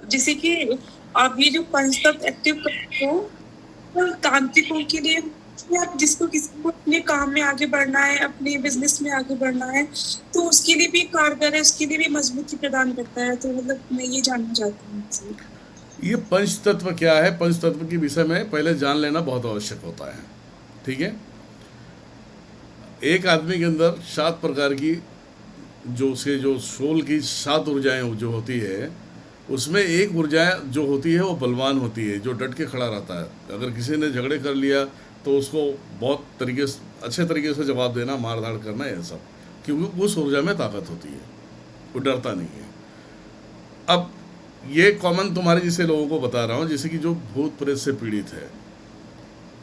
जैसे कि आप ये जो पंच तत्व एक्टिव करते हो, तो तांत्रिकों के लिए कि आप जिसको किसी को अपने काम में आगे बढ़ना है, अपने बिजनेस में आगे बढ़ना है, तो उसके लिए भी कारगर है, उसके लिए भी मजबूती प्रदान करता है। तो मतलब मैं ये जानना चाहती हूँ आपसे। ये पंच तत्व क्या है, पंच तत्व के विषय में पहले जान लेना बहुत आवश्यक होता है। ठीक है, एक आदमी के अंदर 7 प्रकार की जो उसके जो सोल की 7 ऊर्जाएं जो होती है, उसमें एक ऊर्जा जो होती है वो बलवान होती है, जो डट के खड़ा रहता है। अगर किसी ने झगड़े कर लिया तो उसको बहुत तरीके से, अच्छे तरीके से जवाब देना, मार धाड़ करना, ये सब, क्योंकि उस ऊर्जा में ताकत होती है, वो डरता नहीं है। अब ये कॉमन तुम्हारे जैसे लोगों को बता रहा हूँ, जैसे कि जो भूत प्रेत से पीड़ित है,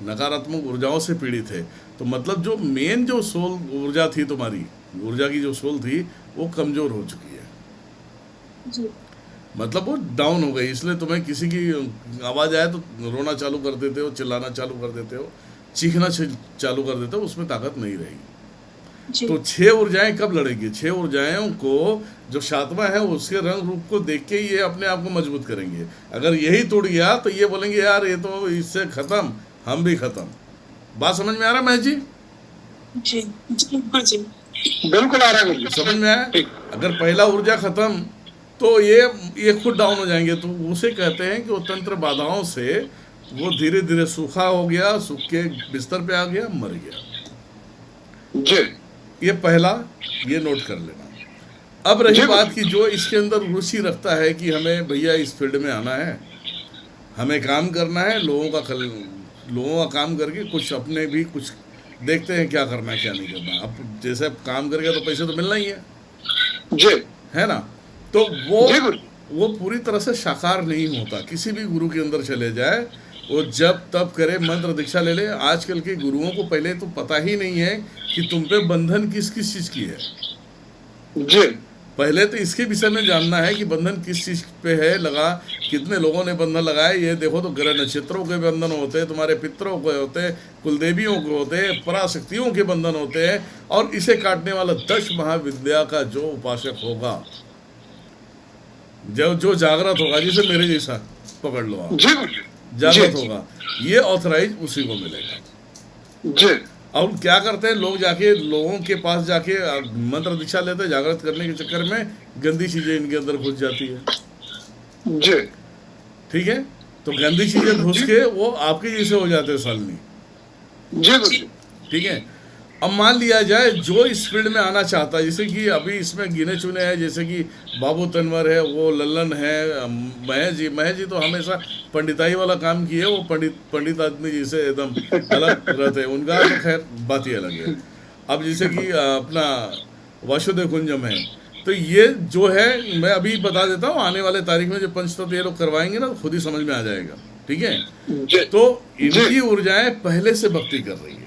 नकारात्मक ऊर्जाओं से पीड़ित है, तो मतलब जो मेन जो सोल ऊर्जा थी तुम्हारी, ऊर्जा की जो सोल थी, वो कमज़ोर हो चुकी है। जी। मतलब वो डाउन हो गई, इसलिए तुम्हें किसी की आवाज़ आए तो रोना चालू कर देते हो, चिल्लाना चालू कर देते हो, चीखना चालू कर देते हो, उसमें ताकत नहीं रहेगी। जी। तो 6 ऊर्जाएं कब लड़ेंगी? 6 ऊर्जाओं को जो 7वां है उसके रंग रूप को देख के ये अपने आप को मजबूत करेंगे। अगर यही टूट गया तो ये बोलेंगे यार ये तो इससे ख़त्म, हम भी ख़त्म। बात समझ में आ रहा है महेश जी? जी। जी। हाँ जी। बिल्कुल आ रहा है गुरुजी। समझ में आया? ठीक। अगर पहला ऊर्जा खत्म तो ये खुद डाउन हो जाएंगे। तो उसे कहते हैं कि वो तंत्र बाधाओं से वो धीरे धीरे सूखा हो गया, सूख के बिस्तर पे आ गया, मर गया। जी। ये पहला, ये नोट कर लेना। अब रही जी बात गुरुजी। कि जो इसके अंदर रुचि रखता है कि हमें भैया इस फील्ड में आना है, हमें काम करना है, लोगों का काम करके कुछ अपने भी कुछ देखते हैं क्या करना है क्या नहीं करना। अब जैसे काम करेगा तो पैसे तो मिलना ही जी। है ना? तो जी गुरुजी। वो पूरी तरह से साकार नहीं होता। किसी भी गुरु के अंदर चले जाए, वो जब तब करे, मंत्र दीक्षा ले ले। आजकल के गुरुओं को पहले तो पता ही नहीं है कि तुम पे बंधन किस किस चीज़ की है। जी। पहले तो इसके विषय में जानना है कि बंधन किस चीज़ पे है लगा, कितने लोगों ने बंधन लगाए। ये देखो तो ग्रह नक्षत्रों के बंधन होते हैं, तुम्हारे पितरों के होते हैं, कुलदेवियों के होते हैं, पराशक्तियों के बंधन होते हैं। और इसे काटने वाला 10 महाविद्या का जो उपासक होगा, जो जागृत होगा, जिसे मेरे जैसा पकड़ लो आप, जी गुरुजी। जागृत जी। होगा, ये ऑथराइज उसी को मिलेगा। जी। और क्या करते हैं लोग, जाके लोगों के पास जाके मंत्र दीक्षा लेते हैं, जागृत करने के चक्कर में गंदी चीजें इनके अंदर घुस जाती है। जी। ठीक है, तो गंदी चीजें घुस के वो आपके जैसे हो जाते हैं सालनी। जी गुरुजी। ठीक है, अब मान लिया जाए जो इस फील्ड में आना चाहता है, जैसे कि अभी इसमें गिने चुने हैं, जैसे कि बाबू तनवर है, वो लल्लन है, महेश जी तो हमेशा पंडिताई वाला काम किए, वो पंडित आदमी जैसे एकदम अलग रहते हैं, उनका तो खैर बात ही अलग है। अब जैसे कि अपना वासुदेव कुंजम है, तो ये जो है मैं अभी बता देता हूँ, आने वाले तारीख में जो पंचतत्व ये लोग करवाएंगे ना, तो खुद ही समझ में आ जाएगा। ठीक है, जी। तो इनकी ऊर्जाएं पहले से भक्ति कर रही है,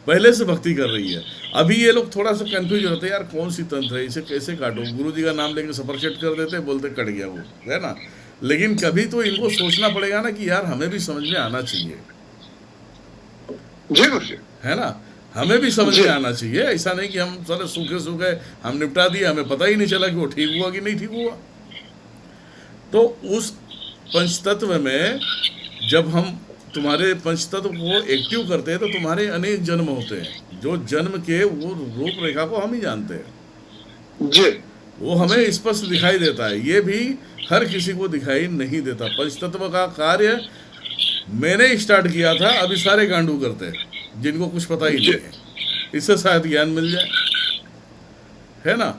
पहले से भक्ति कर रही है। अभी ये लोग थोड़ा सा कंफ्यूज होते हैं, यार कौन सी तंत्र है, इसे कैसे काटो। गुरु जी का नाम लेके सफरचट कर देते, बोलते कट गया वो, है ना? लेकिन कभी तो इनको सोचना पड़ेगा ना कि यार हमें भी समझ में आना चाहिए, जी गुरुजी। है ना? हमें भी समझ में आना चाहिए। ऐसा नहीं कि हम सारे सूखे सूखे हम निपटा दिए, हमें पता ही नहीं चला कि वो ठीक हुआ कि नहीं ठीक हुआ। तो उस पंचतत्व में जब हम तुम्हारे पंचतत्व को एक्टिव करते हैं तो तुम्हारे अनेक जन्म होते हैं, जो जन्म के वो रूप रेखा को हम ही जानते हैं, जी। वो हमें स्पष्ट दिखाई देता है। ये भी हर किसी को दिखाई नहीं देता। पंचतत्व का कार्य मैंने स्टार्ट किया था, अभी सारे गांडू करते हैं जिनको कुछ पता ही नहीं है। इससे शायद ज्ञान मिल जाए, है ना?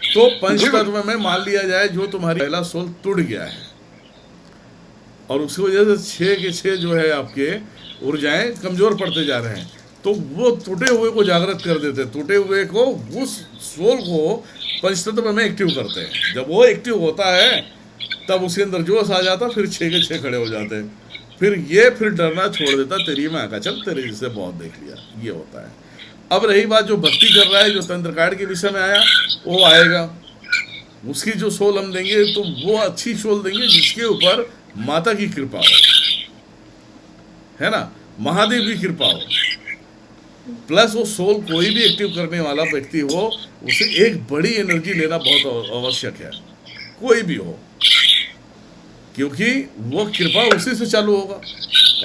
तो पंचतत्व में मान लिया जाए जो तुम्हारी पहला सोल टूट गया है, और उसकी वजह से 6 के 6 जो है आपके ऊर्जाएं कमजोर पड़ते जा रहे हैं, तो वो टूटे हुए को जागृत कर देते हैं, टूटे हुए को, उस सोल को पंचतत्व में एक्टिव करते हैं। जब वो एक्टिव होता है तब उसके अंदर जोश आ जाता, फिर 6 के 6 खड़े हो जाते हैं। फिर डरना छोड़ देता, तेरी मैं आका चल, तेरे जिससे बहुत देख लिया, ये होता है। अब रही बात जो भक्ति कर रहा है, जो तंत्र कार्ड के विषय में आया, वो आएगा, उसकी जो सोल हम देंगे तो वो अच्छी सोल देंगे जिसके ऊपर माता की कृपा हो, है ना, महादेव की कृपा हो, प्लस वो सोल कोई भी एक्टिव करने वाला व्यक्ति हो, उसे एक बड़ी एनर्जी लेना बहुत आवश्यक है। कोई भी हो, क्योंकि वो कृपा उसी से चालू होगा।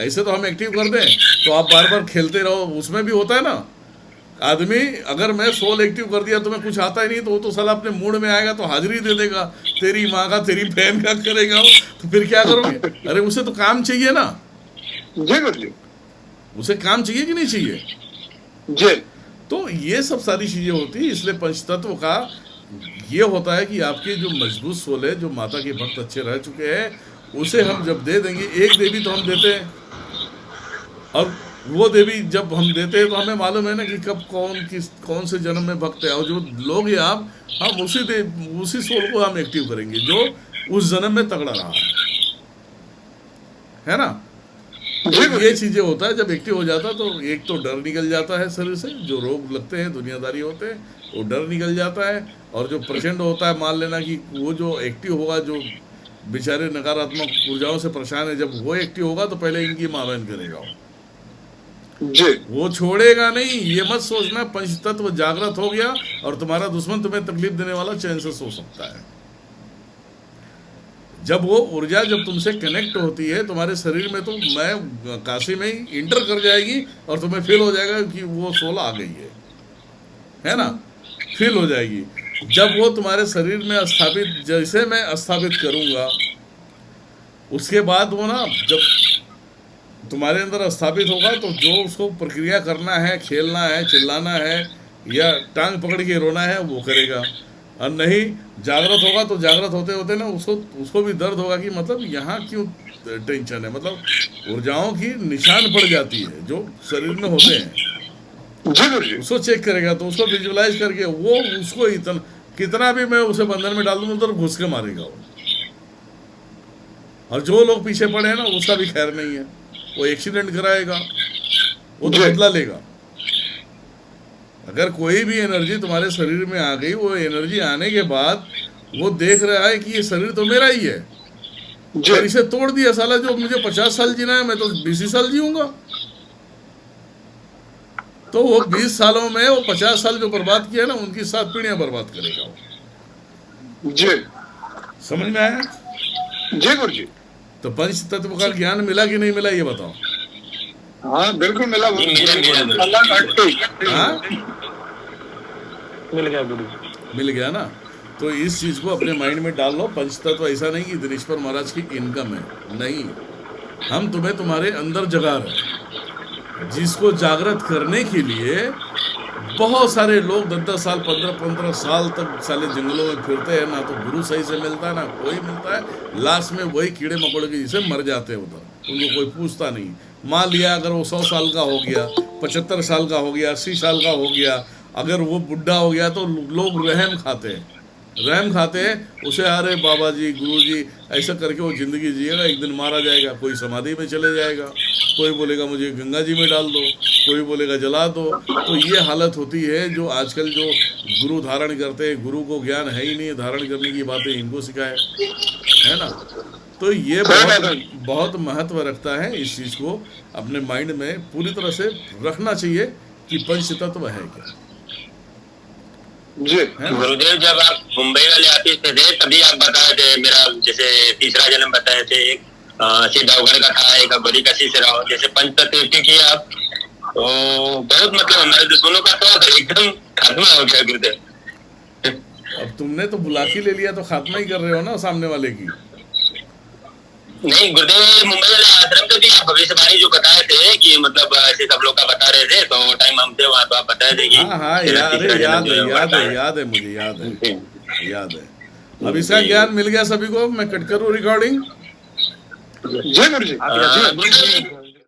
ऐसे तो हम एक्टिव कर दें तो आप बार बार खेलते रहो, उसमें भी होता है ना आदमी, अगर मैं सोल एक्टिव कर दिया तो मैं कुछ आता ही नहीं, तो वो तो साला अपने मूड में आएगा तो हाजिरी दे देगा, तेरी माँ का तेरी बहन का करेगा, तो फिर क्या करोगे? अरे उसे तो काम चाहिए ना, जय गुरु जी, उसे काम चाहिए कि नहीं चाहिए? जय। तो ये सब सारी चीजें होती है। इसलिए पंचतत्व का ये होता है कि आपके जो मजबूत सोल है, जो माता के भक्त अच्छे रह चुके हैं, उसे हम जब दे देंगे, एक देवी तो हम देते हैं, और वो देवी जब हम देते हैं तो हमें मालूम है ना कि कब कौन से जन्म में भक्त है, और जो लोग हैं आप, हम उसी सोल को हम एक्टिव करेंगे जो उस जन्म में तगड़ा रहा है ना। तो ये चीजें होता है, जब एक्टिव हो जाता है तो एक तो डर निकल जाता है शरीर से, जो रोग लगते हैं दुनियादारी होते हैं वो डर निकल जाता है, और जो प्रचंड होता है, मान लेना कि वो जो एक्टिव होगा, जो बेचारे नकारात्मक ऊर्जाओं से परेशान है, जब वो एक्टिव होगा तो पहले इनकी मावेन करेगा वो छोड़ेगा नहीं। ये मत सोचना पंचतत्व जागृत हो गया और तुम्हारा दुश्मन तुम्हें तकलीफ देने वाला चैन से सो सकता है। जब वो ऊर्जा जब तुमसे कनेक्ट होती है तुम्हारे शरीर में, तो मैं काशी में ही इंटर कर जाएगी और तुम्हें फील हो जाएगा कि वो सोल आ गई है ना, फील हो जाएगी। जब वो तुम्हारे शरीर में स्थापित, जैसे मैं स्थापित करूंगा, उसके बाद वो ना जब तुम्हारे अंदर स्थापित होगा तो जो उसको प्रक्रिया करना है, खेलना है, चिल्लाना है या टांग पकड़ के रोना है वो करेगा, और नहीं जागृत होगा तो जागृत होते होते ना उसको भी दर्द होगा कि मतलब यहाँ क्यों टेंशन है, मतलब ऊर्जाओं की निशान पड़ जाती है जो शरीर में होते हैं, उसको चेक करेगा तो उसको विजुअलाइज करके वो उसको कितना भी मैं उसे बंधन में डाल दूँ उधर घुस के मारेगा वो। और जो लोग पीछे पड़े हैं ना उसका भी खैर नहीं है, वो एक्सीडेंट कराएगा, वो तो बदला लेगा। अगर कोई भी एनर्जी तुम्हारे शरीर में आ गई, वो एनर्जी आने के बाद वो देख रहा है कि ये शरीर तो मेरा ही है, और इसे तोड़ दिया साला, जो मुझे 50 साल जीना है मैं तो 20 साल जीऊंगा, तो वो 20 सालों में वो 50 साल जो बर्बाद किया ना उनकी 7 पीढ़ियां बर्बाद करेगा वो। समझ में आया? जय गुरु जी। तो पंच तत्व का ज्ञान मिला कि नहीं मिला ये बताओ? हाँ बिल्कुल मिला, हाँ मिल गया गुरु, मिल गया ना। तो इस चीज को अपने माइंड में डाल लो। पंचतत्व ऐसा नहीं कि दिनेश्वर महाराज की इनकम है, नहीं, हम तुम्हें तुम्हारे अंदर जगा रहे, जिसको जागृत करने के लिए बहुत सारे लोग 10-10 साल 15-15 साल तक साले जंगलों में फिरते हैं, ना तो गुरु सही से मिलता है ना कोई मिलता है, लास्ट में वही कीड़े मकोड़े के जिसे मर जाते हैं उधर, उनको कोई पूछता नहीं। मान लिया अगर वो 100 साल का हो गया, 75 साल का हो गया, 80 साल का हो गया, अगर वो बुढ़ा हो गया तो लोग रहम खाते हैं उसे, अरे बाबा जी गुरु जी ऐसा करके वो जिंदगी जिएगा, एक दिन मारा जाएगा, कोई समाधि में चले जाएगा, कोई बोलेगा मुझे गंगा जी में डाल दो, कोई बोलेगा जला दो। तो ये हालत होती है जो आजकल जो गुरु धारण करते हैं, गुरु को ज्ञान है ही नहीं, धारण करने की बातें इनको सिखाए, है ना। तो ये बहुत महत्व रखता है, इस चीज़ को अपने माइंड में पूरी तरह से रखना चाहिए कि पंच तत्व है क्या। गुरुदेव जब आप मुंबई वाले ऑफिस पे थे तभी आप बताए थे, मेरा जैसे तीसरा जन्म बताए थे, एक सीधावगर का था, एक गोली का रहा, जैसे पंचतत्व किया आप, तो बहुत मतलब हमारे दुश्मनों का तो एकदम खात्मा हो गया गुरुदेव। अब तुमने तो बुलाकी ले लिया तो खात्मा ही कर रहे हो ना सामने वाले की। नहीं गुरुदेव, मुंबई वाले आश्रम पे भी आप भविष्यवाणी जो बताए थे कि मतलब ऐसे सब लोग का बता रहे थे, तो टाइम हम थे वहाँ, तो आप बताए थे कि हाँ याद है मुझे, याद है। अब इसका ज्ञान मिल गया सभी को। मैं कट करूँ रिकॉर्डिंग। जय गुरु जी।